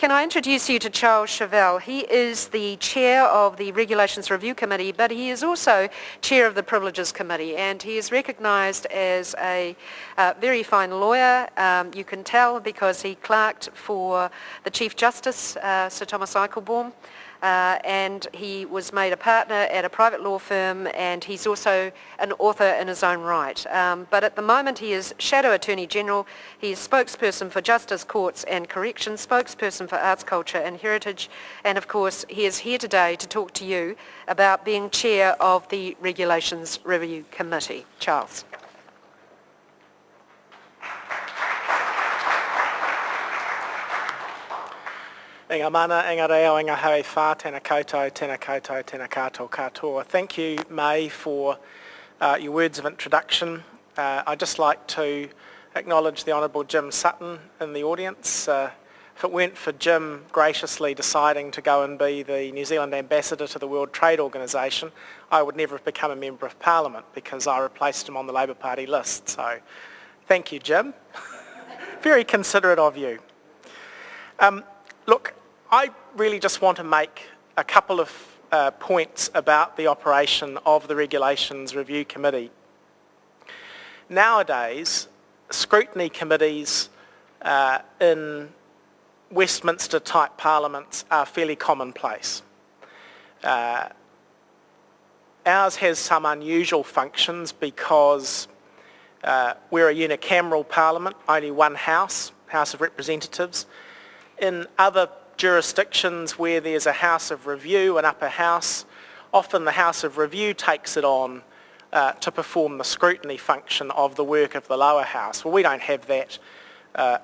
Can I introduce you to Chauvel? He is the chair of the Regulations Review Committee, but he is also chair of the Privileges Committee, and he is recognised as a very fine lawyer. You can tell because he clerked for the Chief Justice, Sir Thomas Eichelbaum, and he was made a partner at a private law firm, and he's also an author in his own right. But at the moment he is Shadow Attorney General, he is spokesperson for Justice, Courts and Corrections, spokesperson for Arts, Culture and Heritage, and of course he is here today to talk to you about being chair of the Regulations Review Committee. Charles. Inga mana, inga reo, inga haere whā, tēnā koutou, tēnā koutou, tēnā kātou katoa. Thank you, May, for your words of introduction. I'd just like to acknowledge the Honourable Jim Sutton in the audience. If it weren't for Jim graciously deciding to go and be the New Zealand ambassador to the World Trade Organisation, I would never have become a Member of Parliament because I replaced him on the Labour Party list. So thank you, Jim. Very considerate of you. Look, I really just want to make a couple of points about the operation of the Regulations Review Committee. Nowadays, scrutiny committees in Westminster-type parliaments are fairly commonplace. Ours has some unusual functions because we're a unicameral parliament, only one house, House of Representatives. In other jurisdictions where there's a House of Review, an upper house, often the House of Review takes it on to perform the scrutiny function of the work of the lower house. Well, we don't have that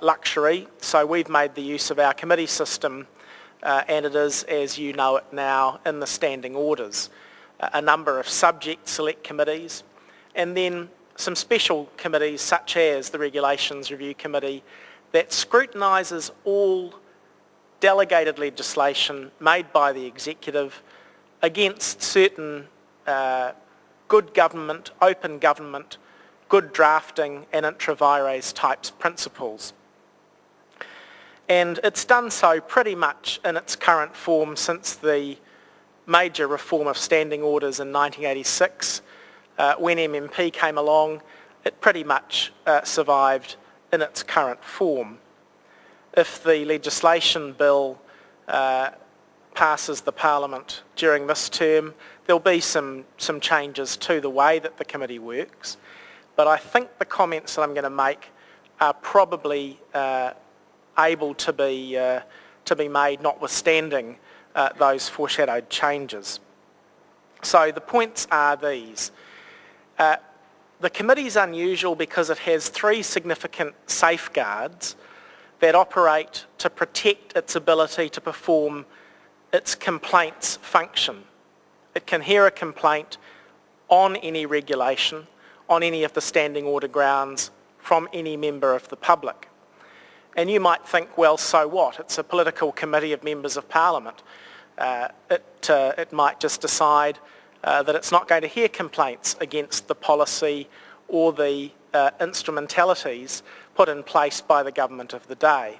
luxury, so we've made the use of our committee system, and it is, as you know it now, in the standing orders. A number of subject select committees, and then some special committees such as the Regulations Review Committee that scrutinises all delegated legislation made by the executive against certain good government, open government, good drafting and intra vires types principles. And it's done so pretty much in its current form since the major reform of standing orders in 1986. When MMP came along, it pretty much survived in its current form. If the legislation bill passes the Parliament during this term, there'll be some changes to the way that the committee works, but I think the comments that I'm going to make are probably able to be made notwithstanding those foreshadowed changes. So the points are these. The committee is unusual because it has three significant safeguards that operate to protect its ability to perform its complaints function. It can hear a complaint on any regulation, on any of the standing order grounds from any member of the public. And you might think, well, so what? It's a political committee of members of Parliament. It might just decide that it's not going to hear complaints against the policy or the instrumentalities put in place by the government of the day.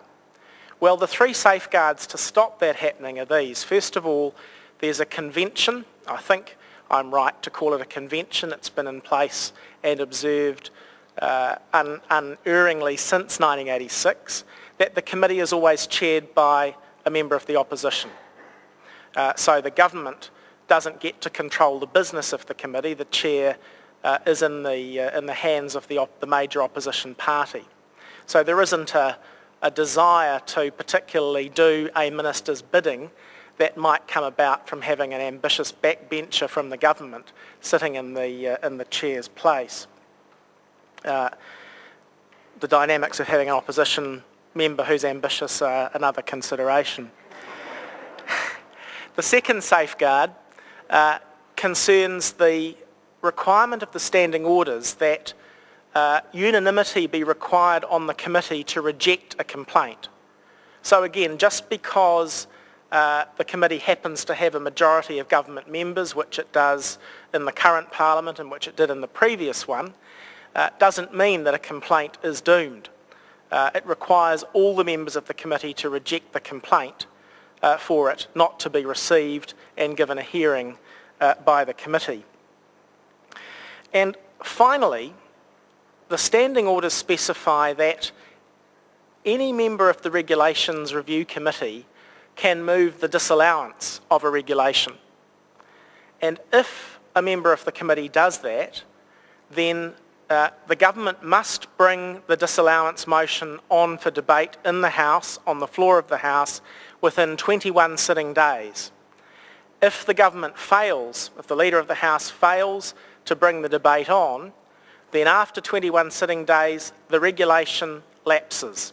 Well, the three safeguards to stop that happening are these. First of all, there's a convention. I think I'm right to call it a convention. It's been in place and observed unerringly since 1986, that the committee is always chaired by a member of the opposition. So the government doesn't get to control the business of the committee. The chair is in the hands of the major opposition party. So there isn't a desire to particularly do a minister's bidding that might come about from having an ambitious backbencher from the government sitting in the chair's place. The dynamics of having an opposition member who's ambitious are another consideration. The second safeguard concerns the requirement of the standing orders that unanimity be required on the committee to reject a complaint. So again, just because the committee happens to have a majority of government members, which it does in the current Parliament and which it did in the previous one, doesn't mean that a complaint is doomed. it requires all the members of the committee to reject the complaint for it not to be received and given a hearing by the committee. And finally, the standing orders specify that any member of the Regulations Review Committee can move the disallowance of a regulation. And if a member of the committee does that, then the government must bring the disallowance motion on for debate in the House, on the floor of the House, within 21 sitting days. If the government fails, if the Leader of the House fails to bring the debate on, then after 21 sitting days, the regulation lapses.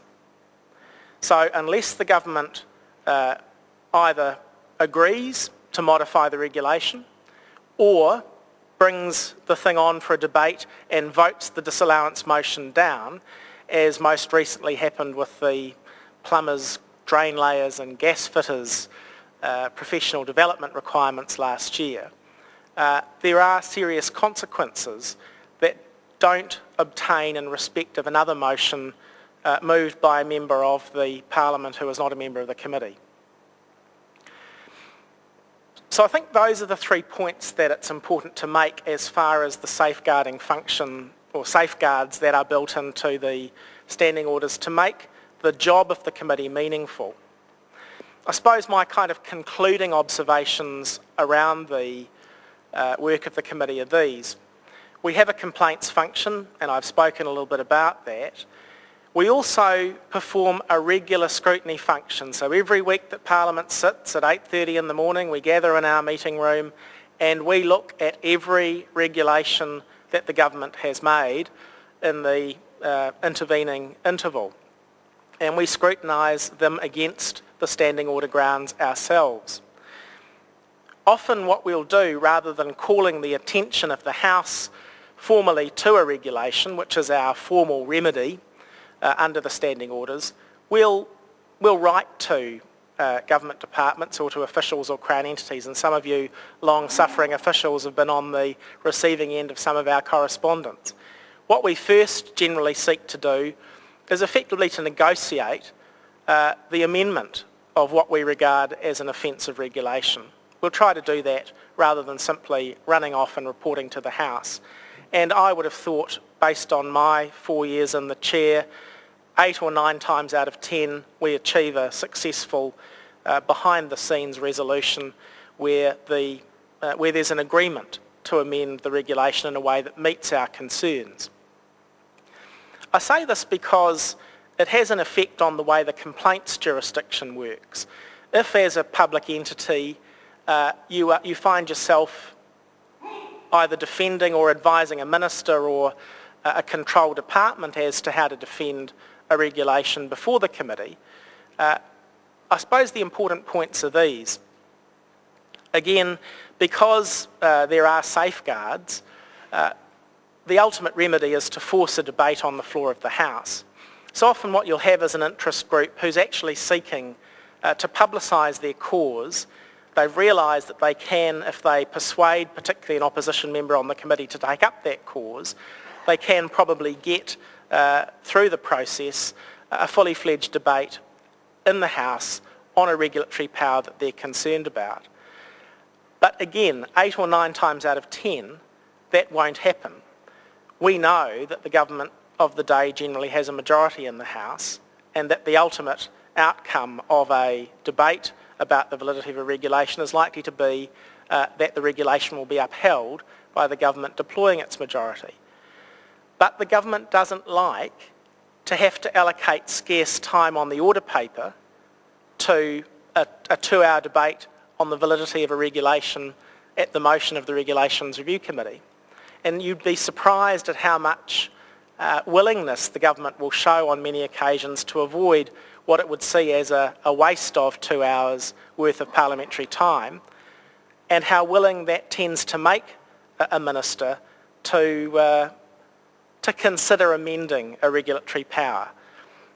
So unless the government either agrees to modify the regulation or brings the thing on for a debate and votes the disallowance motion down, as most recently happened with the plumbers, drain layers and gas fitters professional development requirements last year, there are serious consequences that don't obtain in respect of another motion moved by a member of the Parliament who is not a member of the committee. So I think those are the 3 points that it's important to make as far as the safeguarding function or safeguards that are built into the standing orders to make the job of the committee meaningful. I suppose my kind of concluding observations around the work of the committee are these. We have a complaints function, and I've spoken a little bit about that. We also perform a regular scrutiny function. So every week that Parliament sits at 8:30 in the morning, we gather in our meeting room and we look at every regulation that the government has made in the intervening interval. And we scrutinise them against the standing order grounds ourselves. Often what we'll do, rather than calling the attention of the House formally to a regulation, which is our formal remedy under the standing orders, we'll write to government departments or to officials or Crown entities, and some of you long-suffering officials have been on the receiving end of some of our correspondence. What we first generally seek to do is effectively to negotiate the amendment of what we regard as an offensive regulation. We'll try to do that rather than simply running off and reporting to the House. And I would have thought, based on my 4 years in the chair, 8 or 9 times out of 10 we achieve a successful behind-the-scenes resolution where there's an agreement to amend the regulation in a way that meets our concerns. I say this because it has an effect on the way the complaints jurisdiction works. If, as a public entity, you find yourself either defending or advising a minister or a control department as to how to defend a regulation before the committee, I suppose the important points are these. Again, because there are safeguards, the ultimate remedy is to force a debate on the floor of the House. So often what you'll have is an interest group who's actually seeking to publicise their cause. They've realised that they can, if they persuade particularly an opposition member on the committee to take up that cause, they can probably get through the process a fully fledged debate in the House on a regulatory power that they're concerned about. But again, 8 or 9 times out of 10, that won't happen. We know that the government of the day generally has a majority in the House and that the ultimate outcome of a debate about the validity of a regulation is likely to be that the regulation will be upheld by the government deploying its majority. But the government doesn't like to have to allocate scarce time on the order paper to a 2-hour debate on the validity of a regulation at the motion of the Regulations Review Committee. And you'd be surprised at how much willingness the government will show on many occasions to avoid what it would see as a waste of 2 hours worth of parliamentary time, and how willing that tends to make a minister to consider amending a regulatory power.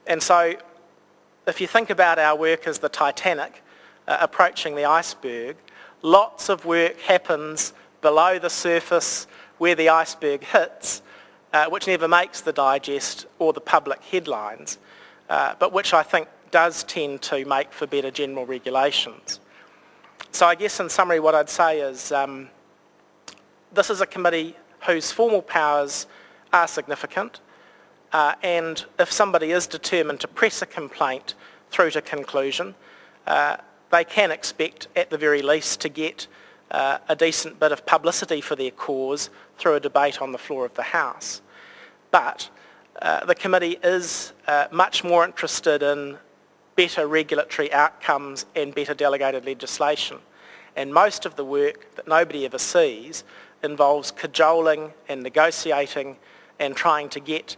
And so if you think about our work as the Titanic approaching the iceberg, lots of work happens below the surface where the iceberg hits which never makes the digest or the public headlines, but which I think does tend to make for better general regulations. So I guess in summary what I'd say is this is a committee whose formal powers are significant, and if somebody is determined to press a complaint through to conclusion, they can expect at the very least to get a decent bit of publicity for their cause through a debate on the floor of the House. But the committee is much more interested in better regulatory outcomes and better delegated legislation. And most of the work that nobody ever sees involves cajoling and negotiating and trying to get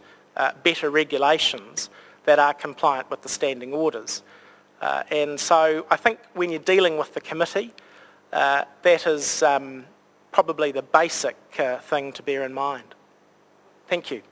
better regulations that are compliant with the standing orders. And so I think when you're dealing with the committee, that is probably the basic thing to bear in mind. Thank you.